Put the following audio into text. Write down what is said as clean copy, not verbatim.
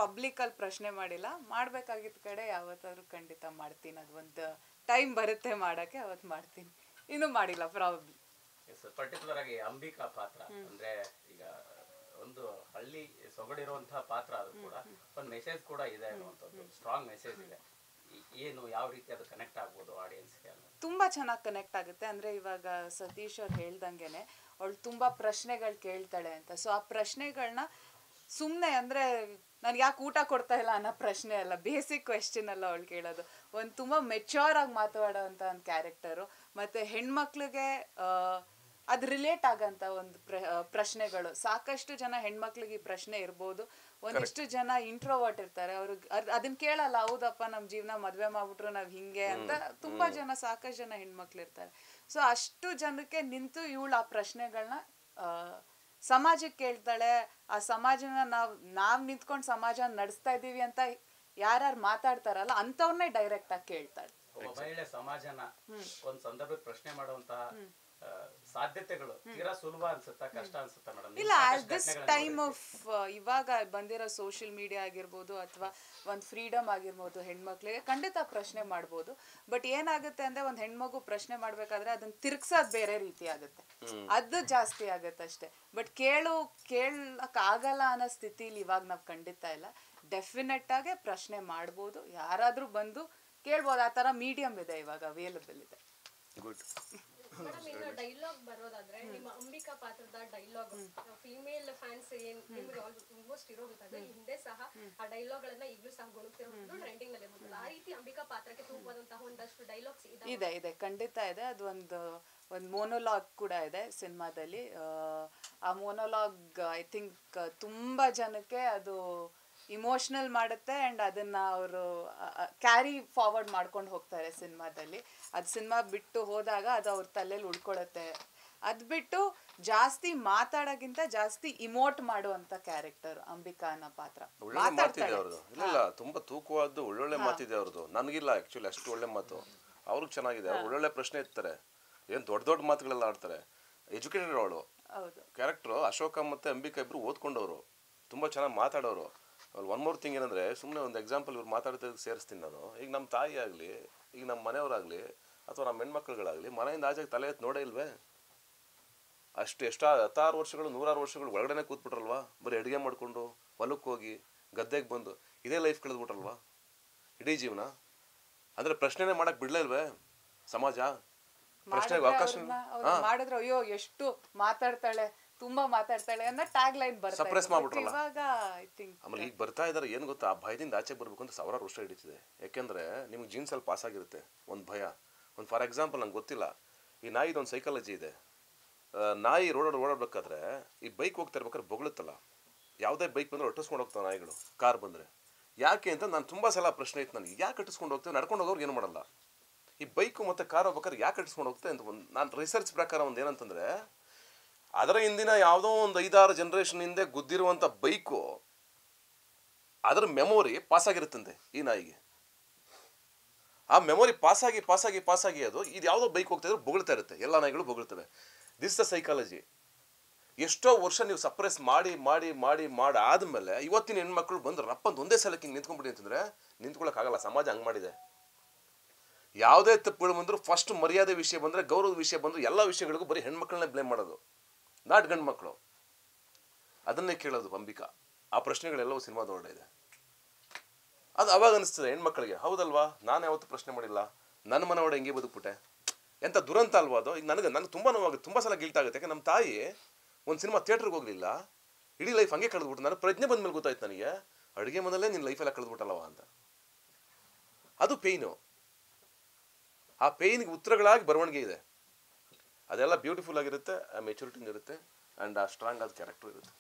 ಪಬ್ಲಿಕಲ್ಲಿ ಪ್ರಶ್ನೆ ಮಾಡಿಲ್ಲ. ಮಾಡಬೇಕಾಗಿದ್ದ ಕಡೆ ಯಾವತ್ತಾದ್ರೂ ಖಂಡಿತ ಮಾಡ್ತೀನಿ. ಅದು ಒಂದು ಟೈಮ್ ಬರುತ್ತೆ ಮಾಡೋಕ್ಕೆ, ಅವತ್ತು ಮಾಡ್ತೀನಿ. ಇನ್ನೂ ಮಾಡಿಲ್ಲ ಪ್ರಾಬಬ್ಲಿ. ಪರ್ಟಿಕ್ಯುಲರ್ ಆಗಿ ಅಂಬಿಕಾ ಪಾತ್ರ ಅಂದ್ರೆ ಈಗ ಒಂದು ಹಳ್ಳಿ ಸೊಗಡಿರುವಂತಹ ಪಾತ್ರ, ಅದು ಕೂಡ ಒಂದು ಮೆಸೇಜ್ ಕೂಡ ಇದೆ ಅನ್ನುವಂಥದ್ದು, ಸ್ಟ್ರಾಂಗ್ ಮೆಸೇಜ್ ಇದೆ. ಏನು ಯಾವ ರೀತಿ ಅದು ಕನೆಕ್ಟ್ ಆಗ್ಬೋದು ಆಡಿಯನ್ಸ್ಗೆ? ತುಂಬ ಚೆನ್ನಾಗಿ ಕನೆಕ್ಟ್ ಆಗುತ್ತೆ. ಅಂದರೆ ಇವಾಗ ಸತೀಶ್ ಅವ್ರು ಹೇಳ್ದಂಗೆನೆ ಅವಳು ತುಂಬ ಪ್ರಶ್ನೆಗಳು ಕೇಳ್ತಾಳೆ ಅಂತ. ಸೊ ಆ ಪ್ರಶ್ನೆಗಳನ್ನ ಸುಮ್ಮನೆ ಅಂದರೆ ನನಗೆ ಯಾಕೆ ಊಟ ಕೊಡ್ತಾ ಇಲ್ಲ ಅನ್ನೋ ಪ್ರಶ್ನೆ ಅಲ್ಲ, ಬೇಸಿಕ್ ಕ್ವೆಶ್ಚನ್ ಅಲ್ಲ ಅವಳು ಕೇಳೋದು. ಒಂದು ತುಂಬ ಮೆಚ್ಯೂರ್ ಆಗಿ ಮಾತಾಡೋವಂಥ ಒಂದು ಕ್ಯಾರೆಕ್ಟರು. ಮತ್ತು ಹೆಣ್ಮಕ್ಳಿಗೆ ಅದು ರಿಲೇಟ್ ಆಗೋಂಥ ಒಂದು ಪ್ರಶ್ನೆಗಳು. ಸಾಕಷ್ಟು ಜನ ಹೆಣ್ಮಕ್ಳಿಗೆ ಈ ಪ್ರಶ್ನೆ ಇರ್ಬೋದು. ಒಂದಿಷ್ಟು ಜನ ಇಂಟ್ರೋವರ್ಟ್ ಇರ್ತಾರೆ, ಅವ್ರಿಗೆ ಅದನ್ನ ಕೇಳಲ್ಲ. ಹೌದಪ್ಪ, ನಮ್ಮ ಜೀವನ ಮದುವೆ ಮಾಡ್ಬಿಟ್ರು ನಾವು ಹಿಂಗೆ ಅಂತ ತುಂಬ ಜನ, ಸಾಕಷ್ಟು ಜನ ಹೆಣ್ಮಕ್ಳು ಇರ್ತಾರೆ. ಸೊ ಅಷ್ಟು ಜನಕ್ಕೆ ನಿಂತು ಇವಳು ಆ ಪ್ರಶ್ನೆಗಳನ್ನ ಸಮಾಜಕ್ಕೆ ಕೇಳ್ತಾಳೆ. ಆ ಸಮಾಜನ ನಾವು ನಿಂತ್ಕೊಂಡು ಸಮಾಜ ನಡೆಸ್ತಾ ಇದ್ದೀವಿ ಅಂತ ಯಾರ್ಯಾರು ಮಾತಾಡ್ತಾರಲ್ಲ ಅಂಥವ್ರನ್ನೇ ಡೈರೆಕ್ಟ್ ಆಗಿ ಕೇಳ್ತಾಳೆ. ಮಹಿಳೆ ಸಮಾಜನ ಒಂದು ಸಂದರ್ಭಕ್ಕೆ ಪ್ರಶ್ನೆ ಮಾಡುವಂತಹ ಸಾಧ್ಯತೆಗಳು ತೀರಾ ಸುಲಭ ಅನ್ಸುತ್ತಾ, ಕಷ್ಟ ಅನ್ಸುತ್ತಾ ಮೇಡಮ್? ಇಲ್ಲ, ಅಟ್ ದಿಸ್ ಟೈಮ್ ಆಫ್ ಇವಾಗ ಬಂದಿರೋ ಸೋಷಿಯಲ್ ಮೀಡಿಯಾ ಆಗಿರ್ಬೋದು ಅಥವಾ ಒಂದು ಫ್ರೀಡಮ್ ಆಗಿರ್ಬೋದು, ಹೆಣ್ಮಕ್ಳಿಗೆ ಖಂಡಿತ ಪ್ರಶ್ನೆ ಮಾಡ್ಬೋದು. ಬಟ್ ಏನಾಗುತ್ತೆ ಅಂದ್ರೆ ಒಂದು ಹೆಣ್ಮಗು ಪ್ರಶ್ನೆ ಮಾಡ್ಬೇಕಾದ್ರೆ ಅದನ್ನ ತಿರ್ಗ್ಸೋದು ಬೇರೆ ರೀತಿ ಆಗುತ್ತೆ, ಅದು ಜಾಸ್ತಿ ಆಗುತ್ತೆ ಅಷ್ಟೇ. ಬಟ್ ಕೇಳಕ್ ಆಗಲ್ಲ ಅನ್ನೋ ಸ್ಥಿತಿಲಿ ಇವಾಗ ನಾವು ಖಂಡಿತ ಇಲ್ಲ. ಡೆಫಿನೆಟ್ ಆಗಿ ಪ್ರಶ್ನೆ ಮಾಡ್ಬೋದು, ಯಾರಾದ್ರೂ ಬಂದು ಕೇಳ್ಬೋದು. ಆ ತರ ಮೀಡಿಯಂ ಇದೆ ಇವಾಗ, ಅವೈಲಬಲ್ ಇದೆ. ಗುಡ್ ಮೇಡಮ್, ಇನ್ನು ಡೈಲಾಗ್ ಬರೋದಾದ್ರೆ ನಿಮ್ಮ ಅಂಬಿಕಾ ಪಾತ್ರದ ಡೈಲಾಗ್ ಫಿಮೇಲ್ ಫ್ಯಾನ್ಸ್ ನಿಮ್ಗೆ ಆಲ್ಮೋಸ್ಟ್ ಇರೋಗುತ್ತೆ. ಹಿಂದೆ ಸಹ ಆ ಡೈಲಾಗ್ ಗಳನ್ನ ಈಗಲೂ ಸಹ ಗುಣುತ್ತಿರೋದು ಟ್ರೆಂಡಿಂಗ್ ನಲ್ಲಿ ಇರುತ್ತೆ. ಆ ರೀತಿ ಅಂಬಿಕಾ ಪಾತ್ರಕ್ಕೆ ತೂಗುವಂತಹ ಒಂದಷ್ಟು ಡೈಲಾಗ್ಸ್ ಇದೆ, ಖಂಡಿತ ಇದೆ. ಅದು ಒಂದು ಮೋನೋಲಾಗ್ ಕೂಡ ಇದೆ ಸಿನಿಮಾದಲ್ಲಿ. ಆ ಮೋನೋಲಾಗ್ ಐ ಥಿಂಕ್ ತುಂಬಾ ಜನಕ್ಕೆ ಅದು ಇಮೋಷ್ನಲ್ ಮಾಡುತ್ತೆ ಆ್ಯಂಡ್ ಅದನ್ನು ಅವರು ಕ್ಯಾರಿ ಫಾರ್ವರ್ಡ್ ಮಾಡ್ಕೊಂಡು ಹೋಗ್ತಾರೆ ಸಿನಿಮಾದಲ್ಲಿ. ಅದು ಸಿನಿಮಾ ಬಿಟ್ಟು ಹೋದಾಗ ಅದು ಅವ್ರ ತಲೆಯಲ್ಲಿ ಉಳ್ಕೊಳತ್ತೆ. ಅದು ಬಿಟ್ಟು ಜಾಸ್ತಿ ಮಾತಾಡೋಕ್ಕಿಂತ ಜಾಸ್ತಿ ಇಮೋಟ್ ಮಾಡುವಂಥ ಕ್ಯಾರೆಕ್ಟರ್ ಅಂಬಿಕಾ ಅನ್ನೋ ಪಾತ್ರ. ಮಾತಾಡ್ತಿದೆ ಅವ್ರದ್ದು, ಇಲ್ಲ ತುಂಬಾ ತೂಕವಾದ್ದು ಒಳ್ಳೊಳ್ಳೆ ಮಾತಿದೆ ಅವ್ರದ್ದು. ನನಗಿಲ್ಲ ಆ್ಯಕ್ಚುಲಿ ಅಷ್ಟು ಒಳ್ಳೆ ಮಾತು, ಅವ್ರಿಗೆ ಚೆನ್ನಾಗಿದೆ. ಅವ್ರು ಒಳ್ಳೊಳ್ಳೆ ಪ್ರಶ್ನೆ ಇರ್ತಾರೆ, ಏನು ದೊಡ್ಡ ದೊಡ್ಡ ಮಾತುಗಳೆಲ್ಲ ಆಡ್ತಾರೆ. ಎಜುಕೇಟೆಡ್ ಅವಳು ಕ್ಯಾರೆಕ್ಟ್ರು. ಅಶೋಕ ಮತ್ತು ಅಂಬಿಕಾ ಇಬ್ಬರು ಓದ್ಕೊಂಡವರು, ತುಂಬ ಚೆನ್ನಾಗಿ ಮಾತಾಡೋರು. ಅವ್ರು ಒನ್ ಮೋರ್ ಥಿಂಗ್ ಏನಂದರೆ, ಸುಮ್ಮನೆ ಒಂದು ಎಕ್ಸಾಂಪಲ್ ಇವ್ರು ಮಾತಾಡೋದಕ್ಕೆ ಸೇರಿಸ್ತೀನಿ ನಾನು. ಈಗ ನಮ್ಮ ತಾಯಿ ಆಗಲಿ, ಈಗ ನಮ್ಮ ಮನೆಯವರಾಗಲಿ ಅಥವಾ ನಮ್ಮ ಹೆಣ್ಮಕ್ಳುಗಳಾಗಲಿ ಮನೆಯಿಂದ ಆಚೆಗೆ ತಲೆ ಎತ್ತು ನೋಡೇ ಇಲ್ವೇ? ಅಷ್ಟು 10 ವರ್ಷಗಳು 100 ವರ್ಷಗಳು ಒಳಗಡೆ ಕೂತ್ಬಿಟ್ರಲ್ವಾ? ಬರೀ ಅಡುಗೆ ಮಾಡಿಕೊಂಡು ಹೊಲಕ್ಕೆ ಹೋಗಿ ಗದ್ದೆಗೆ ಬಂದು ಇದೇ ಲೈಫ್ ಕಳೆದ್ಬಿಟ್ರಲ್ವಾ ಇಡೀ ಜೀವನ? ಅಂದರೆ ಪ್ರಶ್ನೆನೇ ಮಾಡಕ್ಕೆ ಬಿಡಲೇ ಇಲ್ವೇ ಸಮಾಜ? ಪ್ರಶ್ನೆಗೆ ಅವಕಾಶ ಮಾಡಿದ್ರೆ ಅಯ್ಯೋ ಎಷ್ಟು ಮಾತಾಡ್ತಾಳೆ, ತುಂಬಾ ಮಾತಾಡ್ತಾಳೆ ಅನ್ನೋ ಟ್ಯಾಗ್ ಲೈನ್ ಬರುತ್ತೆ. ಸಪ್ರೆಸ್ ಮಾಡ್ಬಿಟ್ರಲ್ಲ. ಆಮೇಲೆ ಈಗ ಬರ್ತಾ ಇದ್ದಾರೆ, ಏನು ಗೊತ್ತಾ, ಆ ಭಯದಿಂದ ಆಚೆ ಬರಬೇಕು ಅಂತ 1000 ವರ್ಷ ಹಿಡಿತಿದೆ. ಯಾಕೆಂದರೆ ನಿಮ್ಗೆ ಜೀನ್ಸಲ್ಲಿ ಪಾಸ್ ಆಗಿರುತ್ತೆ ಒಂದು ಭಯ. ಒಂದು ಫಾರ್ ಎಕ್ಸಾಂಪಲ್ ನಂಗೆ ಗೊತ್ತಿಲ್ಲ, ಈ ನಾಯಿದೊಂದು ಸೈಕಾಲಜಿ ಇದೆ. ನಾಯಿ ಓಡಾಡ್ಬೇಕಾದ್ರೆ ಈ ಬೈಕ್ ಹೋಗ್ತಾ ಇರ್ಬೇಕಾದ್ರೆ ಬೊಗಳುತ್ತಲ್ಲ, ಯಾವುದೇ ಬೈಕ್ ಬಂದರೆ ಒಟ್ಟಿಸ್ಕೊಂಡು ಹೋಗ್ತಾವೆ ನಾಯಿಗಳು. ಕಾರ್ ಬಂದರೆ ಯಾಕೆ ಅಂತ ನಾನು ತುಂಬ ಸಲ ಪ್ರಶ್ನೆ ಇತ್ತು ನನಗೆ, ಯಾಕೆ ಕಟ್ಟಿಸ್ಕೊಂಡು ಹೋಗ್ತೇವೆ? ನಡ್ಕೊಂಡು ಹೋಗೋರು ಏನು ಮಾಡಲ್ಲ. ಈ ಬೈಕು ಮತ್ತು ಕಾರ್ ಹೋಗ್ಬೇಕಾದ್ರೆ ಯಾಕೆ ಕಟ್ಟಿಸ್ಕೊಂಡು ಹೋಗ್ತೇವೆ ಅಂತ ಒಂದು ನಾನು ರಿಸರ್ಚ್ ಪ್ರಕಾರ ಒಂದು ಏನಂತಂದರೆ, ಅದರ ಹಿಂದಿನ ಯಾವುದೋ ಒಂದು 5-6 ಜನರೇಷನ್ ಹಿಂದೆ ಗುದ್ದಿರುವಂಥ ಬೈಕು ಅದರ ಮೆಮೊರಿ ಪಾಸಾಗಿರುತ್ತಂತೆ ಈ ನಾಯಿಗೆ. ಆ ಮೆಮೊರಿ ಪಾಸಾಗಿ ಅದು ಇದು ಯಾವುದೋ ಬೈಕ್ ಹೋಗ್ತಾ ಇದ್ರೆ ಬೊಗಳ್ತಾ ಇರುತ್ತೆ, ಎಲ್ಲ ನಾಯಿಗಳು ಬೊಗಳ್ತವೆ. This the psychology. ಎಷ್ಟೋ ವರ್ಷ ನೀವು ಸಪ್ರೆಸ್ ಆದಮೇಲೆ ಇವತ್ತಿನ ಹೆಣ್ಮಕ್ಳು ಬಂದು ರಪ್ಪಂತ ಒಂದೇ ಸಲಕ್ಕೆ ಹಿಂಗೆ ನಿಂತ್ಕೊಂಡ್ಬಿಡಿ ಅಂತಂದರೆ ನಿಂತ್ಕೊಳ್ಳೋಕ್ಕಾಗಲ್ಲ. ಸಮಾಜ ಹಂಗೆ ಮಾಡಿದೆ. ಯಾವುದೇ ತಪ್ಪುಗಳು ಬಂದರೂ ಫಸ್ಟ್ ಮರ್ಯಾದೆ ವಿಷಯ ಬಂದರೆ, ಗೌರವದ ವಿಷಯ ಬಂದರೂ ಎಲ್ಲ ವಿಷಯಗಳಿಗೂ ಬರೀ ಹೆಣ್ಮಕ್ಳನ್ನೇ ಬ್ಲೇಮ್ ಮಾಡೋದು, ನಾಟ್ ಗಂಡು ಮಕ್ಕಳು. ಅದನ್ನೇ ಕೇಳೋದು ಅಂಬಿಕಾ. ಆ ಪ್ರಶ್ನೆಗಳೆಲ್ಲವೂ ಸಿನಿಮಾದೊಳಗಡೆ ಇದೆ. ಅದು ಅವಾಗ ಅನಿಸ್ತದೆ ಹೆಣ್ಮಕ್ಳಿಗೆ, ಹೌದಲ್ವಾ, ನಾನು ಯಾವತ್ತೂ ಪ್ರಶ್ನೆ ಮಾಡಿಲ್ಲ, ನನ್ನ ಮನೆ ಒಳಗೆ ಹೆಂಗೆ ಬದುಕ್ಬಿಟ್ಟೆ, ಎಂಥ ದುರಂತ ಅಲ್ವಾ ಅದು. ಈಗ ನನಗೆ ತುಂಬ ನೋವಾಗುತ್ತೆ, ತುಂಬ ಸಲ ಗಿಲ್ಟ್ ಆಗುತ್ತೆ. ಯಾಕೆ ನಮ್ಮ ತಾಯಿ ಒಂದು ಸಿನಿಮಾ ಥಿಯೇಟ್ರಿಗೆ ಹೋಗಲಿಲ್ಲ, ಇಡೀ ಲೈಫ್ ಹಂಗೆ ಕಳೆದ್ಬಿಟ್ಟು ನಾನು ಪ್ರಜ್ಞೆ ಬಂದ ಮೇಲೆ ಗೊತ್ತಾಯ್ತು ನನಗೆ, ಅಡುಗೆ ಮನೆಯಲ್ಲೇ ನಿನ್ನ ಲೈಫೆಲ್ಲ ಕಳೆದ್ಬಿಟ್ಟಲ್ಲವ ಅಂತ. ಅದು ಪೇಯ್ನು. ಆ ಪೇಯ್ನಿಗೆ ಉತ್ತರಗಳಾಗಿ ಬರವಣಿಗೆ ಇದೆ. ಅದೆಲ್ಲ ಬ್ಯೂಟಿಫುಲ್ ಆಗಿರುತ್ತೆ, ಆ ಮೆಚುರಿಟಿಂಗ್ ಇರುತ್ತೆ ಆ್ಯಂಡ್ ಆ ಸ್ಟ್ರಾಂಗ್ ಆದ ಕ್ಯಾರೆಕ್ಟರ್ ಇರುತ್ತೆ.